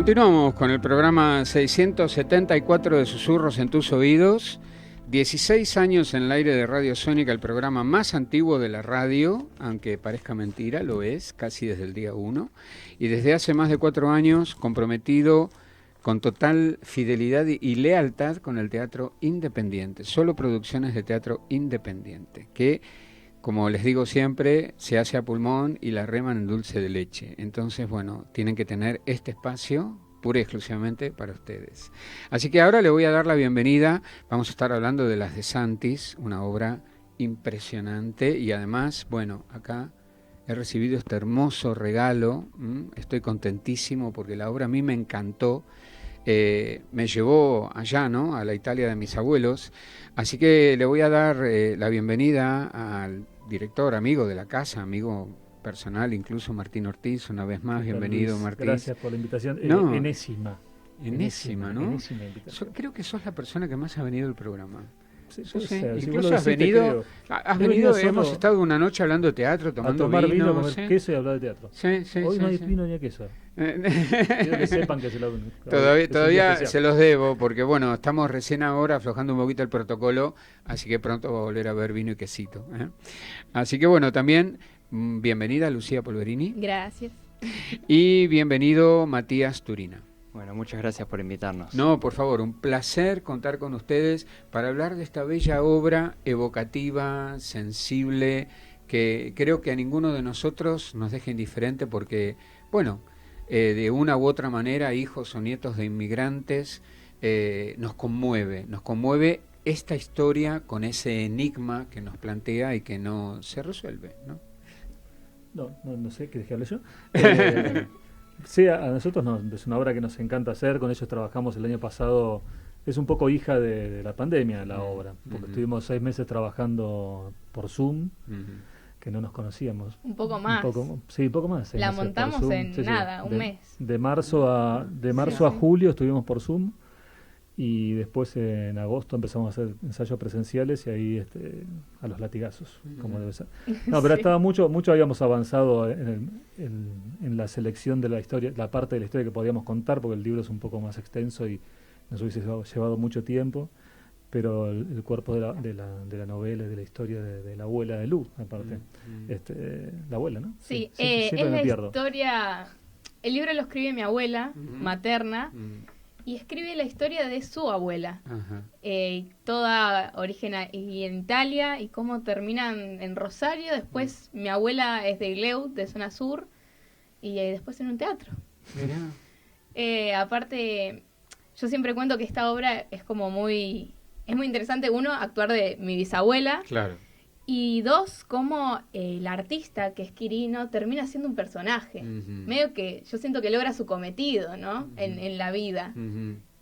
Continuamos con el programa 674 de Susurros en tus oídos. 16 años en el aire de Radio Sónica, el programa más antiguo de la radio, aunque parezca mentira, lo es, casi desde el día 1. Y desde hace más de 4 años comprometido con total fidelidad y lealtad con el teatro independiente. Solo producciones de teatro independiente, que, como les digo siempre, se hace a pulmón y la reman en dulce de leche. Entonces, bueno, tienen que tener este espacio pura y exclusivamente para ustedes. Así que ahora le voy a dar la bienvenida. Vamos a estar hablando de Las de Santis, una obra impresionante. Y además, bueno, acá he recibido este hermoso regalo. Estoy contentísimo porque la obra a mí me encantó. Me llevó allá, ¿no?, a la Italia de mis abuelos. Así que le voy a dar la bienvenida al director, amigo de la casa, amigo personal, incluso Martín Ortiz. Una vez más, bienvenido, Luis, Martín. gracias por la invitación. No, Enésima, ¿no? Enésima invitación. Creo que sos la persona que más ha venido al programa. Sí, Incluso has venido, hemos estado una noche hablando de teatro, tomando vino, comer queso y hablar de teatro. Hoy no hay vino ni queso. Quiero que sepan que todavía se los debo, porque bueno, estamos recién ahora aflojando un poquito el protocolo, así que pronto va a volver a haber vino y quesito. Así que bueno, también bienvenida Lucía Polverini. Gracias. Y bienvenido Matías Turina. Bueno, muchas gracias por invitarnos. No, por favor, un placer contar con ustedes para hablar de esta bella obra evocativa, sensible, que creo que a ninguno de nosotros nos deja indiferente porque, bueno, de una u otra manera, hijos o nietos de inmigrantes, nos conmueve esta historia con ese enigma que nos plantea y que no se resuelve, ¿no? No sé, ¿querés que hable yo? Sí, a nosotros es una obra que nos encanta hacer, con ellos trabajamos el año pasado, es un poco hija de la pandemia la obra, porque estuvimos 6 meses trabajando por Zoom, que no nos conocíamos. Un poco más. Un poco más. La montamos en un mes. De marzo a julio estuvimos por Zoom, y después en agosto empezamos a hacer ensayos presenciales y ahí a los latigazos, como debe ser. No, pero estaba mucho habíamos avanzado en la selección de la historia, la parte de la historia que podíamos contar, porque el libro es un poco más extenso y nos hubiese llevado mucho tiempo, pero el cuerpo de la novela y de la historia de la abuela de Lu, aparte. La abuela, ¿no? Sí, es la historia, el libro lo escribe mi abuela materna, y escribe la historia de su abuela. Toda origen en Italia y cómo terminan en Rosario. Después mi abuela es de Gleu, de zona sur, y después en un teatro. Aparte, yo siempre cuento que esta obra es muy interesante. Uno, actuar de mi bisabuela. Claro. Y dos, cómo el artista, que es Quirino, termina siendo un personaje. Medio que yo siento que logra su cometido, ¿no? En la vida.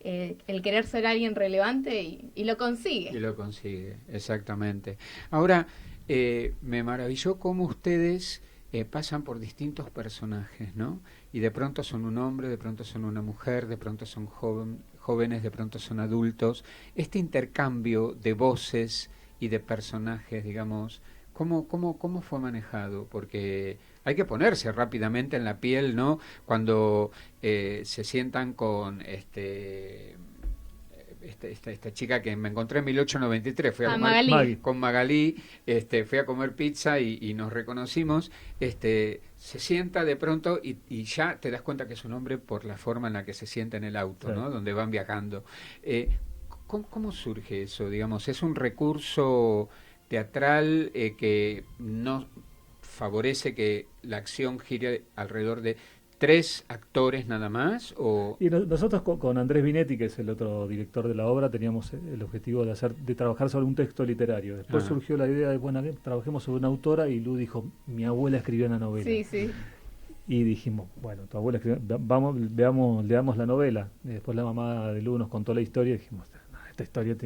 El querer ser alguien relevante y lo consigue. Y lo consigue, exactamente. Ahora, me maravilló cómo ustedes pasan por distintos personajes, ¿no? Y de pronto son un hombre, de pronto son una mujer, de pronto son jóvenes, de pronto son adultos. Este intercambio de voces y de personajes, digamos, ¿cómo fue manejado? Porque hay que ponerse rápidamente en la piel, ¿no? Cuando se sientan con esta chica que me encontré en 1893, fui a comer con Magalí, fui a comer pizza y nos reconocimos, se sienta de pronto y ya te das cuenta que es un hombre por la forma en la que se sienta en el auto, ¿no? Donde van viajando. ¿Cómo surge eso? Digamos, ¿es un recurso teatral que no favorece que la acción gire alrededor de 3 actores nada más? Y nosotros con Andrés Vinetti, que es el otro director de la obra, teníamos el objetivo de trabajar sobre un texto literario. Después surgió la idea de, bueno, trabajemos sobre una autora, y Lu dijo, mi abuela escribió una novela. Sí. Y dijimos, bueno, tu abuela escribió, leamos la novela. Y después la mamá de Lu nos contó la historia y dijimos, esta historia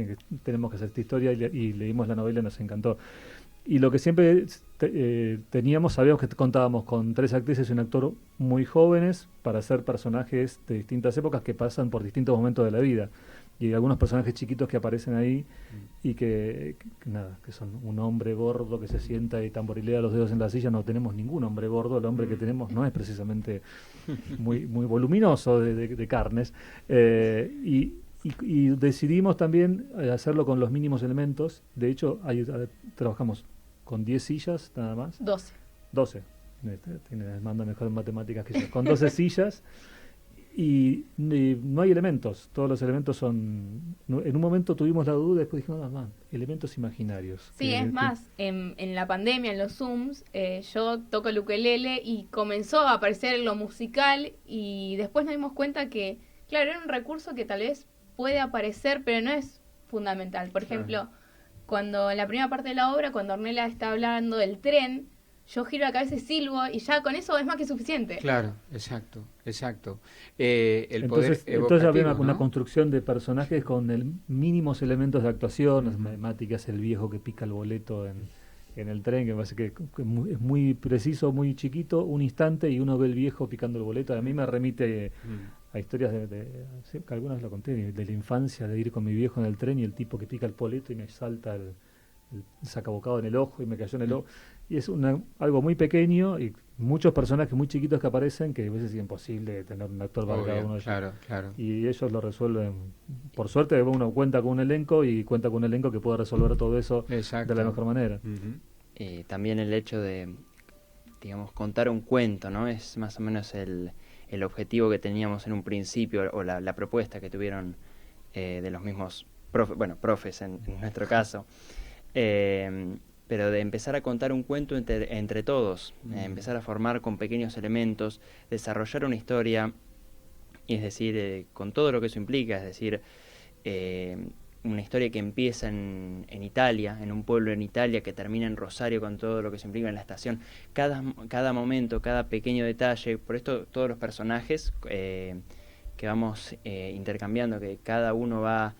tenemos que hacer esta historia, y leímos la novela y nos encantó. Y lo que siempre sabíamos que contábamos con 3 actrices y un actor muy jóvenes para hacer personajes de distintas épocas que pasan por distintos momentos de la vida. y algunos personajes chiquitos que aparecen ahí y que son un hombre gordo que se sienta y tamborilea los dedos en la silla. No tenemos ningún hombre gordo, el hombre que tenemos no es precisamente muy voluminoso de carnes, y decidimos también hacerlo con los mínimos elementos. De hecho, trabajamos con 10 sillas nada más. 12. Manda mejor en matemáticas que yo. Con 12 sillas. Y no hay elementos, todos los elementos son... En un momento tuvimos la duda, después dijimos, elementos imaginarios. Sí, más, en la pandemia, en los Zooms, yo toco el ukelele y comenzó a aparecer lo musical, y después nos dimos cuenta que, claro, era un recurso que tal vez puede aparecer, pero no es fundamental. Por ejemplo, cuando en la primera parte de la obra, cuando Ornella está hablando del tren, yo giro la cabeza y silbo, y ya con eso es más que suficiente. Claro, exacto. Entonces había una construcción de personajes con mínimos elementos de actuación. Mati, que hace el viejo que pica el boleto en el tren, que me parece que es muy preciso, muy chiquito, un instante, y uno ve el viejo picando el boleto. A mí me remite a historias que algunas lo conté, de la infancia, de ir con mi viejo en el tren y el tipo que pica el boleto y me salta el sacabocado en el ojo y me cayó en el ojo. Y es algo muy pequeño y muchos personajes muy chiquitos que aparecen, que a veces es imposible tener un actor para cada uno de ellos. Claro. Y ellos lo resuelven. Por suerte uno cuenta con un elenco que pueda resolver todo eso de la mejor manera. También el hecho de, digamos, contar un cuento, ¿no? Es más o menos el objetivo que teníamos en un principio, o la propuesta que tuvieron de los mismos profes en nuestro caso. Pero de empezar a contar un cuento entre todos, empezar a formar con pequeños elementos, desarrollar una historia, y es decir, con todo lo que eso implica, es decir, una historia que empieza en Italia, en un pueblo en Italia, que termina en Rosario, con todo lo que se implica en la estación, cada momento, cada pequeño detalle. Por esto todos los personajes que vamos intercambiando, que cada uno va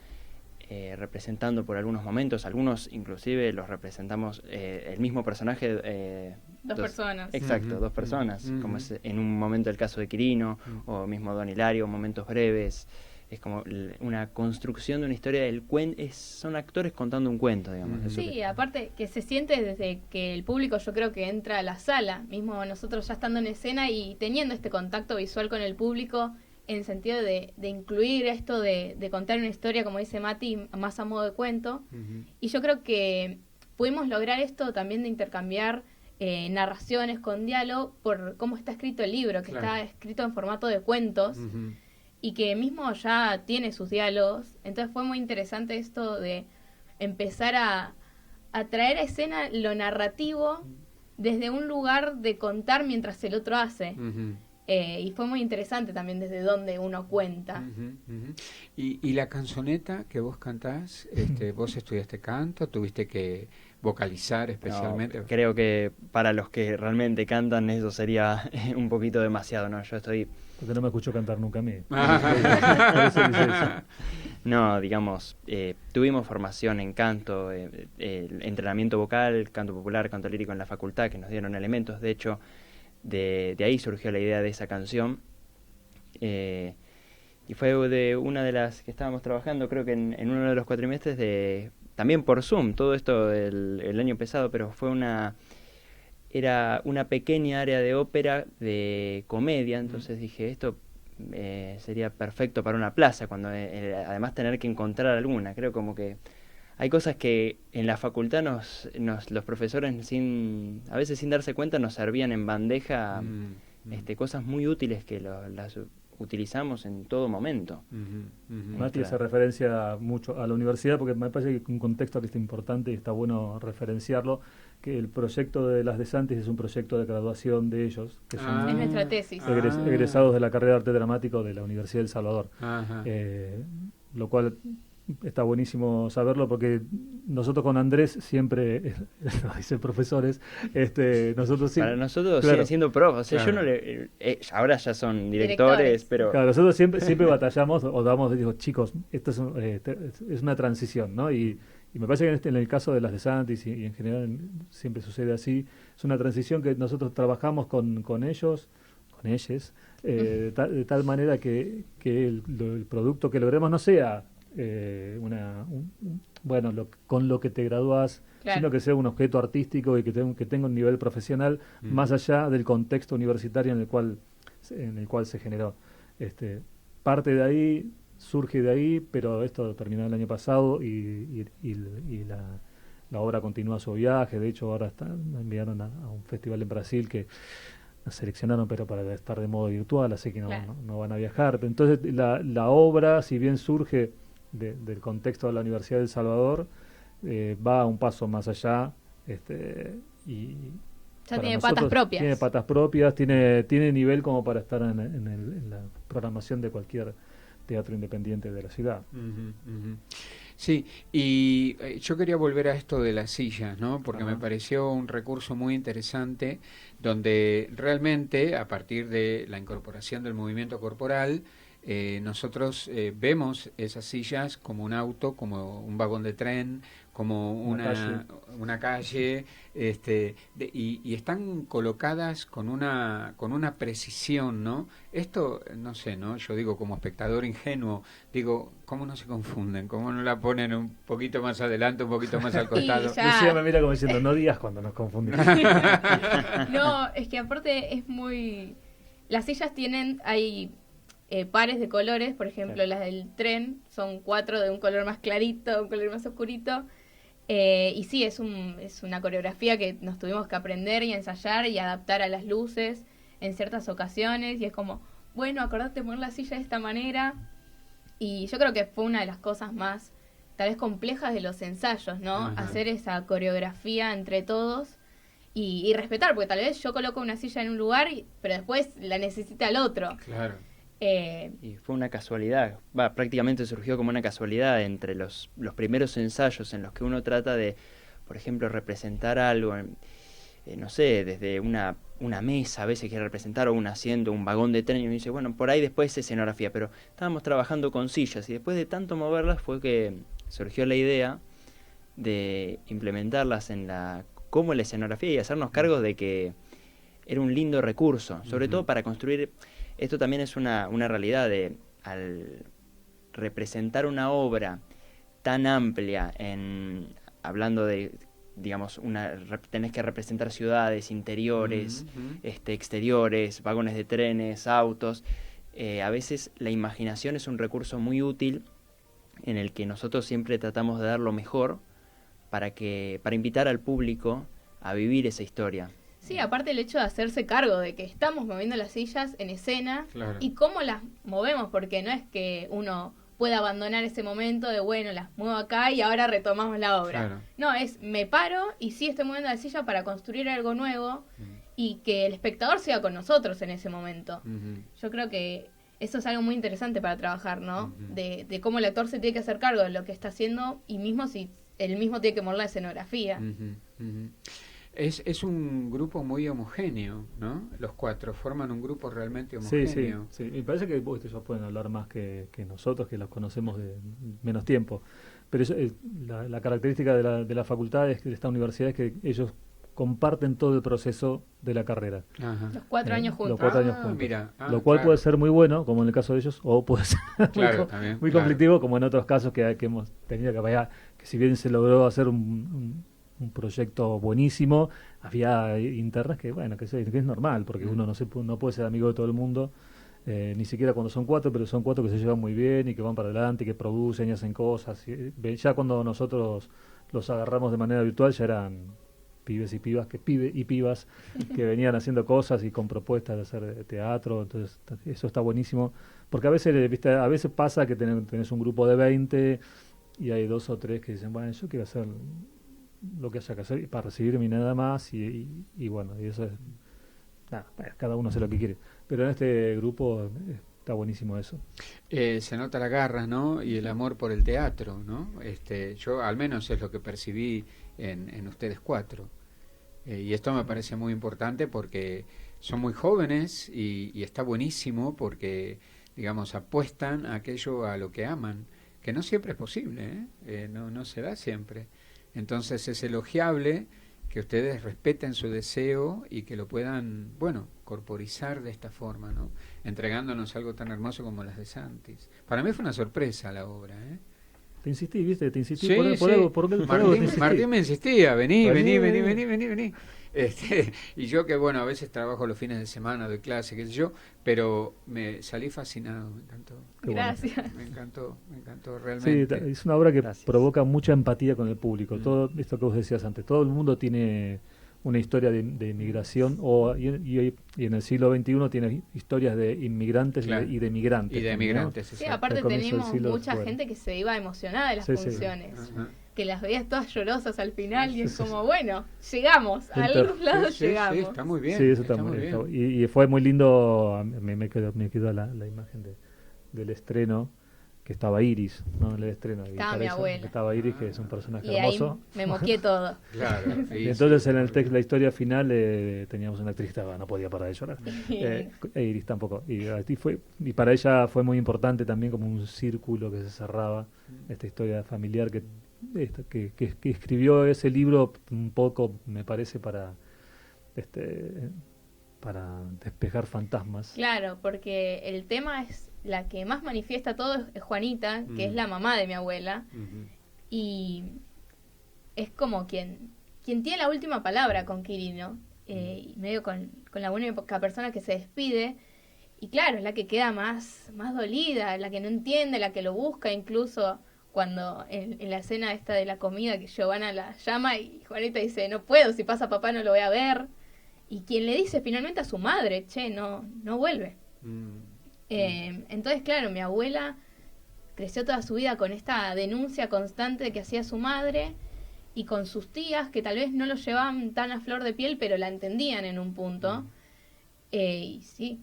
representando por algunos momentos, algunos inclusive los representamos el mismo personaje, dos personas. Exacto, dos personas, como es en un momento el caso de Quirino, o mismo Don Hilario, momentos breves. Es como una construcción de una historia del cuento, son actores contando un cuento, digamos. Sí, aparte que se siente desde que el público, yo creo que entra a la sala, mismo nosotros ya estando en escena y teniendo este contacto visual con el público, en el sentido de incluir esto de contar una historia, como dice Mati, más a modo de cuento. Y yo creo que pudimos lograr esto también de intercambiar narraciones con diálogo por cómo está escrito el libro, que está escrito en formato de cuentos, y que mismo ya tiene sus diálogos. Entonces fue muy interesante esto de empezar a traer a escena lo narrativo desde un lugar de contar mientras el otro hace. Y fue muy interesante también desde donde uno cuenta. Y la canzoneta que vos cantás, vos estudiaste canto, tuviste que vocalizar especialmente. No, creo que para los que realmente cantan eso sería un poquito demasiado, ¿no? Yo estoy... Porque no me escucho cantar nunca a mí. No, digamos, tuvimos formación en canto, entrenamiento vocal, canto popular, canto lírico en la facultad, que nos dieron elementos. De hecho, de ahí surgió la idea de esa canción, y fue de una de las que estábamos trabajando, creo que en uno de los cuatrimestres, también por Zoom, todo esto el año pasado, pero era una pequeña área de ópera de comedia. Entonces dije, esto sería perfecto para una plaza, cuando además tener que encontrar alguna. Creo como que hay cosas que en la facultad los profesores a veces sin darse cuenta nos servían en bandeja, cosas muy útiles que las utilizamos en todo momento. Mati hace referencia mucho a la universidad, porque me parece que un contexto que está importante y está bueno referenciarlo, que el proyecto de las De Santis es un proyecto de graduación de ellos, que son es nuestra tesis. Egresados de la carrera de arte dramático de la Universidad de El Salvador. Lo cual está buenísimo saberlo, porque nosotros con Andrés siempre, dicen profesores, nosotros para nosotros siguen siendo profes, o sea, yo no ahora ya son directores, pero... Claro, nosotros siempre batallamos, digo, chicos, esto es una transición, ¿no? Y me parece que en el caso de las De Santis y en general siempre sucede así, es una transición que nosotros trabajamos con ellos, con ellas, de tal manera que el producto que logremos no sea con lo que te graduás, Claro. sino que sea un objeto artístico y que tenga un nivel profesional más allá del contexto universitario en el cual se generó. Parte de ahí, surge de ahí, pero esto terminó el año pasado y la obra continúa su viaje. De hecho, ahora me enviaron a un festival en Brasil que nos seleccionaron, pero para estar de modo virtual, así que no van a viajar. Entonces, la obra, si bien surge del contexto de la Universidad de El Salvador, va un paso más allá, y ya tiene patas propias. Tiene patas propias, tiene nivel como para estar en la programación de cualquier teatro independiente de la ciudad. Sí, y yo quería volver a esto de las sillas, ¿no? Porque Ajá. me pareció un recurso muy interesante, donde realmente, a partir de la incorporación del movimiento corporal, nosotros vemos esas sillas como un auto, como un vagón de tren, como una calle, y están colocadas con una precisión, ¿no? Esto, no sé, ¿no? Yo digo, como espectador ingenuo, digo, ¿cómo no se confunden? ¿Cómo no la ponen un poquito más adelante, un poquito más al costado? Lucía me mira como diciendo, no digas cuando nos confundimos. No, es que aparte es muy... Las sillas hay pares de colores, por ejemplo, Claro. las del tren son 4 de un color más clarito, un color más oscurito. Y sí, es una coreografía que nos tuvimos que aprender y ensayar y adaptar a las luces en ciertas ocasiones. Y es como, bueno, acordate de poner la silla de esta manera. Y yo creo que fue una de las cosas más, tal vez, complejas de los ensayos, ¿no? Ajá. Hacer esa coreografía entre todos y respetar, porque tal vez yo coloco una silla en un lugar, pero después la necesita el otro. Claro. Y fue una casualidad, prácticamente surgió como una casualidad entre los primeros ensayos en los que uno trata de, por ejemplo, representar algo, no sé, desde una mesa a veces quiere representar, o un asiento, un vagón de tren, y uno dice, bueno, por ahí después escenografía, pero estábamos trabajando con sillas y después de tanto moverlas fue que surgió la idea de implementarlas como la escenografía y hacernos cargo de que era un lindo recurso, sobre todo para construir. Esto también es una realidad al representar una obra tan amplia, hablando de, digamos, tenés que representar ciudades, interiores, exteriores, vagones de trenes, autos. A veces la imaginación es un recurso muy útil en el que nosotros siempre tratamos de dar lo mejor para invitar al público a vivir esa historia. Sí, aparte el hecho de hacerse cargo de que estamos moviendo las sillas en escena, Claro. y cómo las movemos, porque no es que uno pueda abandonar ese momento de, bueno, las muevo acá y ahora retomamos la obra. Claro. No, me paro y sí estoy moviendo la silla para construir algo nuevo y que el espectador siga con nosotros en ese momento. Yo creo que eso es algo muy interesante para trabajar, ¿no? De cómo el actor se tiene que hacer cargo de lo que está haciendo, y mismo si él mismo tiene que mover la escenografía. Es un grupo muy homogéneo, ¿no? Los 4 forman un grupo realmente homogéneo. Sí. Me parece que ellos pueden hablar más que nosotros, que los conocemos de menos tiempo. Pero la característica de la facultad de esta universidad es que ellos comparten todo el proceso de la carrera. Ajá. Los 4 años juntos. Los 4 años juntos. Mira, lo cual claro. puede ser muy bueno, como en el caso de ellos, o puede ser Claro, también, muy claro. conflictivo, como en otros casos que hemos tenido que si bien se logró hacer un proyecto buenísimo, había internas que es normal, porque uno no puede ser amigo de todo el mundo, ni siquiera cuando son 4, pero son 4 que se llevan muy bien y que van para adelante, que producen y hacen cosas. Ya cuando nosotros los agarramos de manera virtual, ya eran pibes y pibas que venían haciendo cosas y con propuestas de hacer teatro. Entonces eso está buenísimo, porque a veces pasa que tenés un grupo de 20 y hay 2 o 3 que dicen, bueno, yo quiero hacer lo que haya que hacer para recibirme y nada más, y bueno, y eso es cada uno hace lo que quiere, pero en este grupo está buenísimo eso. Se nota la garra, ¿no? Y el amor por el teatro, ¿no? Yo al menos es lo que percibí en ustedes 4, y esto me parece muy importante porque son muy jóvenes y está buenísimo porque, digamos, apuestan a aquello a lo que aman, que no siempre es posible, no se da siempre. Entonces es elogiable que ustedes respeten su deseo y que lo puedan, corporizar de esta forma, ¿no? Entregándonos algo tan hermoso como las de Santis. Para mí fue una sorpresa la obra, Te insistí, ¿viste? Te insistí Sí, por algo te insistí. Martín me insistía, vení. Y yo que, bueno, a veces trabajo los fines de semana, doy clase, qué sé yo, pero me salí fascinado, me encantó. Gracias. Me encantó realmente. Sí, es una obra que Gracias. provoca mucha empatía con el público. Todo esto que vos decías antes, todo el mundo tiene una historia de inmigración y en el siglo XXI tiene historias de inmigrantes Claro. y de migrantes. Y de también, ¿no? migrantes, Sí, exacto. aparte Al comienzo del tenemos siglo mucha fuera. gente que se iba emocionada de las Sí, sí. funciones, Ajá. que las veías todas llorosas al final y es Sí, sí. como, bueno, llegamos, a algún lado Sí, llegamos. sí, está muy bien. Sí, eso está muy bien. bien. Y fue muy lindo, me quedó la imagen del estreno, que estaba Iris, ¿no? En el estreno. Estaba mi abuela. Estaba Iris, que es un personaje Y ahí hermoso. me moqué todo. Claro. Y entonces en el texto, la historia final, teníamos una actriz que no podía parar de llorar. Iris tampoco. Y para ella fue muy importante también, como un círculo que se cerraba, esta historia familiar que escribió ese libro un poco, me parece, para despejar fantasmas. Claro, porque el tema es la que más manifiesta todo es Juanita, que es la mamá de mi abuela, y es como quien tiene la última palabra con Quirino, y medio con la única persona que se despide, y claro, es la que queda más dolida, la que no entiende, la que lo busca, incluso cuando en la escena esta de la comida que Giovanna la llama y Juanita dice, no puedo, si pasa papá no lo voy a ver, y quien le dice finalmente a su madre, che, no vuelve. Entonces, claro, mi abuela creció toda su vida con esta denuncia constante que hacía su madre y con sus tías que tal vez no lo llevaban tan a flor de piel, pero la entendían en un punto. Y sí,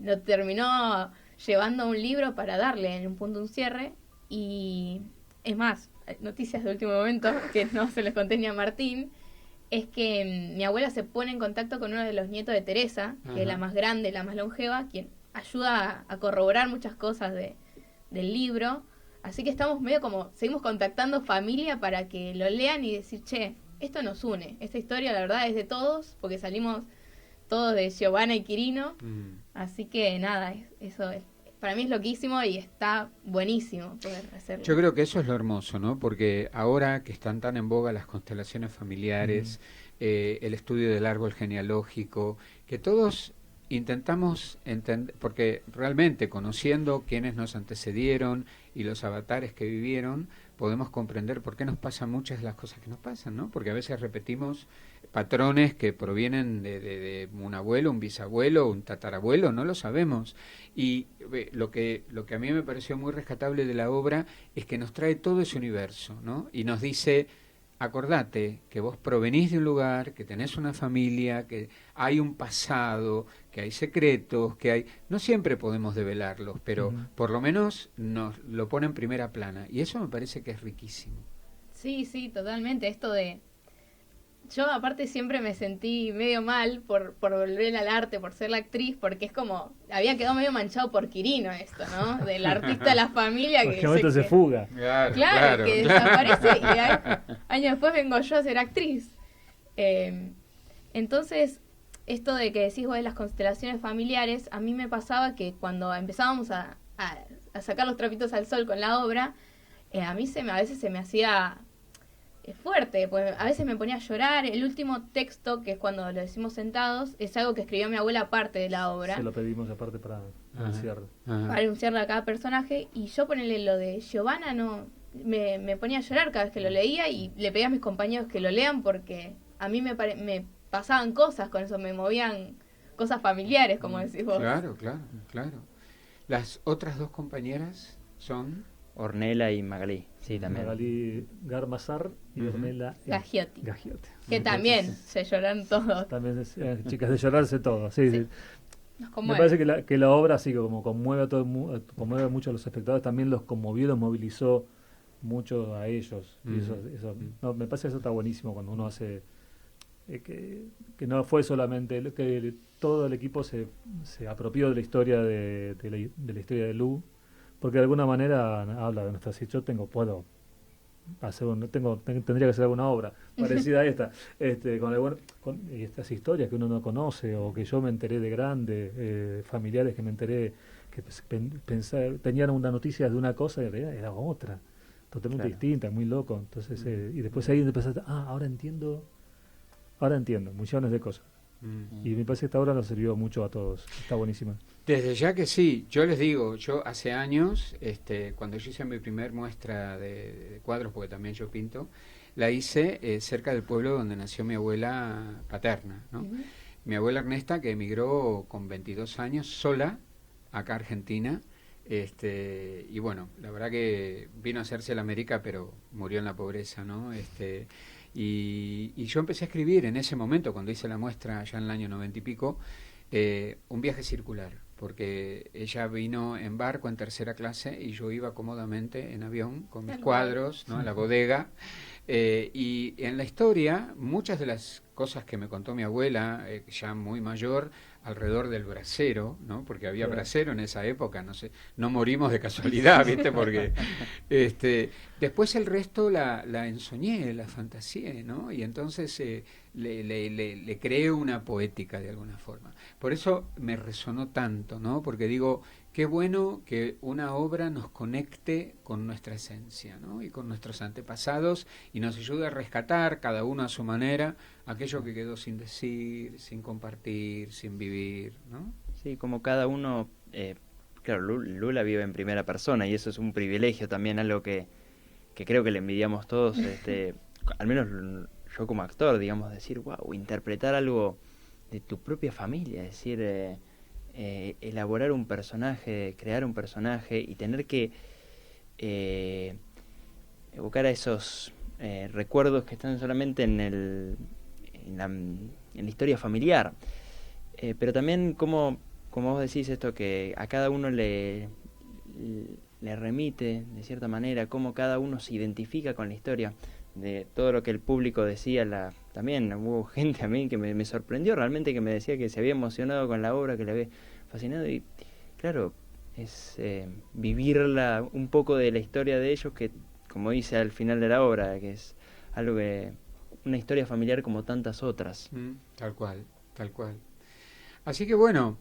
lo terminó llevando a un libro para darle en un punto un cierre. Y es más, noticias de último momento que no se les conté ni a Martín, es que mi abuela se pone en contacto con uno de los nietos de Teresa, que es la más grande, la más longeva, quien ayuda a corroborar muchas cosas del libro. Así que estamos medio como, seguimos contactando familia para que lo lean y decir, che, esto nos une. Esta historia, la verdad, es de todos, porque salimos todos de Giovanna y Quirino. Así que nada, eso para mí es loquísimo y está buenísimo poder hacerlo. Yo creo que eso es lo hermoso, ¿no? Porque ahora que están tan en boga las constelaciones familiares, el estudio del árbol genealógico, que todos intentamos entender, porque realmente conociendo quienes nos antecedieron y los avatares que vivieron, podemos comprender por qué nos pasan muchas de las cosas que nos pasan, ¿no? Porque a veces repetimos patrones que provienen de un abuelo, un bisabuelo, un tatarabuelo, no lo sabemos. Y lo que a mí me pareció muy rescatable de la obra es que nos trae todo ese universo, ¿no? Y nos dice, acordate que vos provenís de un lugar, que tenés una familia, que hay un pasado, que hay secretos, que hay... No siempre podemos develarlos, pero por lo menos nos lo pone en primera plana. Y eso me parece que es riquísimo. Sí, totalmente. Esto de... Yo aparte siempre me sentí medio mal por volver al arte, por ser la actriz, porque es como, había quedado medio manchado por Quirino esto, ¿no? Del artista de la familia que se fuga. Claro, que desaparece y años después vengo yo a ser actriz. Entonces, esto de que decís vos de las constelaciones familiares, a mí me pasaba que cuando empezábamos a sacar los trapitos al sol con la obra, a mí a veces se me hacía... fuerte, pues a veces me ponía a llorar. El último texto, que es cuando lo decimos sentados, es algo que escribió mi abuela aparte de la obra. Se lo pedimos aparte para anunciarlo. Para anunciarle a cada personaje. Y yo ponerle lo de Giovanna, no me ponía a llorar cada vez que lo leía y le pedía a mis compañeros que lo lean porque a mí me pasaban cosas con eso, me movían cosas familiares, como decís vos. Claro. Las otras dos compañeras son... Ornella y Magalí, sí, también. Magalí Garmazar y Ornella Gaggiotti. Que también se lloran todos. También chicas de llorarse todos. Sí. Me parece que la obra, así como conmueve conmueve mucho a los espectadores, también los conmovió, los movilizó mucho a ellos. Y eso me parece que eso está buenísimo cuando uno hace... que no fue solamente... que todo el equipo se apropió de la historia de la historia de Lu, porque de alguna manera habla de nuestra situación. Tendría que hacer alguna obra parecida a esta, con estas historias que uno no conoce o que yo me enteré de grande, familiares que me enteré que tenían una noticia de una cosa y en realidad era otra. totalmente distinta, muy loco. Entonces, y después ahí empezaste, ahora entiendo millones de cosas. Y me parece que esta obra nos sirvió mucho a todos. Está buenísima. Desde ya que sí, yo les digo, yo hace años, cuando yo hice mi primer muestra de cuadros, porque también yo pinto, la hice cerca del pueblo donde nació mi abuela paterna, ¿no? Mi abuela Ernesta, que emigró con 22 años sola acá a Argentina, y bueno, la verdad que vino a hacerse la América, pero murió en la pobreza, ¿no? Y yo empecé a escribir en ese momento, cuando hice la muestra ya en el año 90 y pico, un viaje circular, porque ella vino en barco en tercera clase y yo iba cómodamente en avión con mis cuadros, ¿no? En la bodega. Y en la historia, muchas de las cosas que me contó mi abuela, ya muy mayor, alrededor del brasero, ¿no? Porque había brasero en esa época, no sé, no morimos de casualidad, ¿viste? Porque después el resto la ensoñé, la fantaseé, ¿no? Y entonces le creé una poética de alguna forma. Por eso me resonó tanto, ¿no? Porque digo, qué bueno que una obra nos conecte con nuestra esencia, ¿no? Y con nuestros antepasados y nos ayude a rescatar, cada uno a su manera, aquello que quedó sin decir, sin compartir, sin vivir, ¿no? Sí, como cada uno, claro, Lula vive en primera persona y eso es un privilegio también, algo que creo que le envidiamos todos, al menos yo como actor, digamos, decir, wow, interpretar algo de tu propia familia, es decir, elaborar un personaje, crear un personaje y tener que evocar a esos recuerdos que están solamente en la historia familiar, pero también como vos decís esto, que a cada uno le remite de cierta manera, cómo cada uno se identifica con la historia, de todo lo que el público decía. También hubo gente a mí que me sorprendió realmente, que me decía que se había emocionado con la obra, que le había fascinado, y claro, es vivirla un poco de la historia de ellos, que como dice al final de la obra, que es algo que una historia familiar como tantas otras. Tal cual. Así que bueno,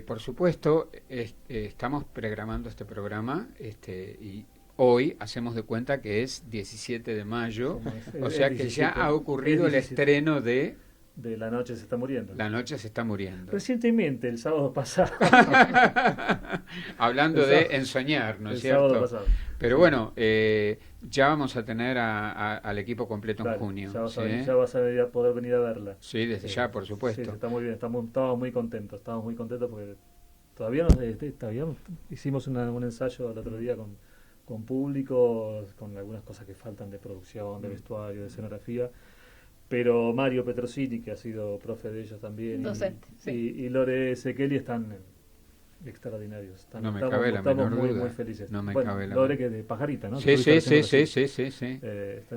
por supuesto, estamos programando este programa, y hoy hacemos de cuenta que es 17 de mayo, o sea que ya ha ocurrido el estreno de La noche se está muriendo. La noche se está muriendo. Recientemente, el sábado pasado. Hablando de ensoñar, ¿no es cierto? El sábado pasado. Pero bueno, ya vamos a tener al equipo completo en junio. Ya vas a poder venir a verla. Sí, desde ya, por supuesto. Sí, está muy bien, estábamos muy contentos porque todavía hicimos un ensayo el otro día con público, con algunas cosas que faltan de producción, de vestuario, de escenografía. Pero Mario Petrosini, que ha sido profe de ellos también, docente, y Lore Sekeli están extraordinarios. Estamos muy felices. No me cabe la Lore, que de Pajarita, ¿no? Sí. Están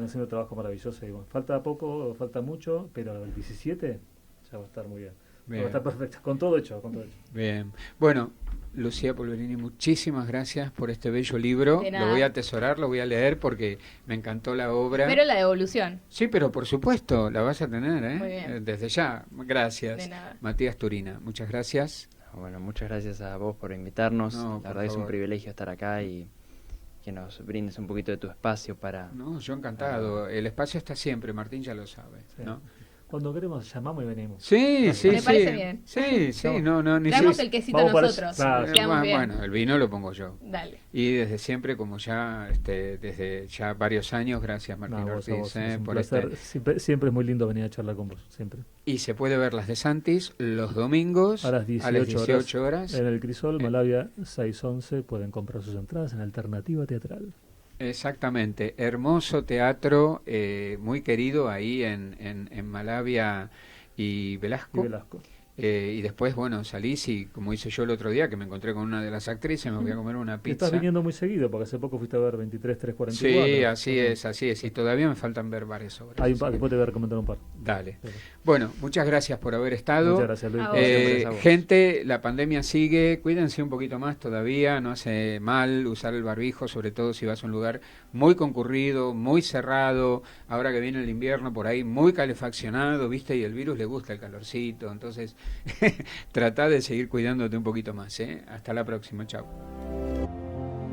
haciendo un trabajo maravilloso. Y bueno, falta mucho, pero el 17 ya va a estar muy bien. Va a estar perfecto, con todo hecho. Bien. Bueno, Lucía Polverini, muchísimas gracias por este bello libro. Lo voy a atesorar, lo voy a leer porque me encantó la obra. Pero la devolución. Sí, pero por supuesto, la vas a tener, ¿eh? Muy bien. Desde ya. Gracias. De nada. Matías Turina, muchas gracias. Bueno, muchas gracias a vos por invitarnos. No, la verdad es un privilegio estar acá y que nos brindes un poquito de tu espacio para... No, yo encantado. El espacio está siempre, Martín ya lo sabe, sí. ¿no? Cuando queremos llamamos y venimos. Sí. Me parece bien. Sí, no, ni Traemos el quesito nosotros. Claro. Bueno, el vino lo pongo yo. Dale. Y desde siempre, como ya, desde ya varios años, gracias Martín Ortiz por siempre es muy lindo venir a charlar con vos, siempre. Y se puede ver las de Santis los domingos a las 18 horas. En el Crisol, Malavia 611, pueden comprar sus entradas en Alternativa Teatral. Exactamente, hermoso teatro, muy querido ahí en Malavia y Velasco. Y después, bueno, salís y como hice yo el otro día, que me encontré con una de las actrices, me voy a comer una pizza. Estás viniendo muy seguido, porque hace poco fuiste a ver 23-344. Sí, así es. Y todavía me faltan ver varias obras. Después te voy a recomendar un par. Dale. Bueno, muchas gracias por haber estado. Muchas gracias, Luis. Gente, la pandemia sigue. Cuídense un poquito más todavía. No hace mal usar el barbijo, sobre todo si vas a un lugar muy concurrido, muy cerrado. Ahora que viene el invierno, por ahí muy calefaccionado, ¿viste? Y el virus le gusta el calorcito. Entonces, trata de seguir cuidándote un poquito más, ¿eh? Hasta la próxima. Chao.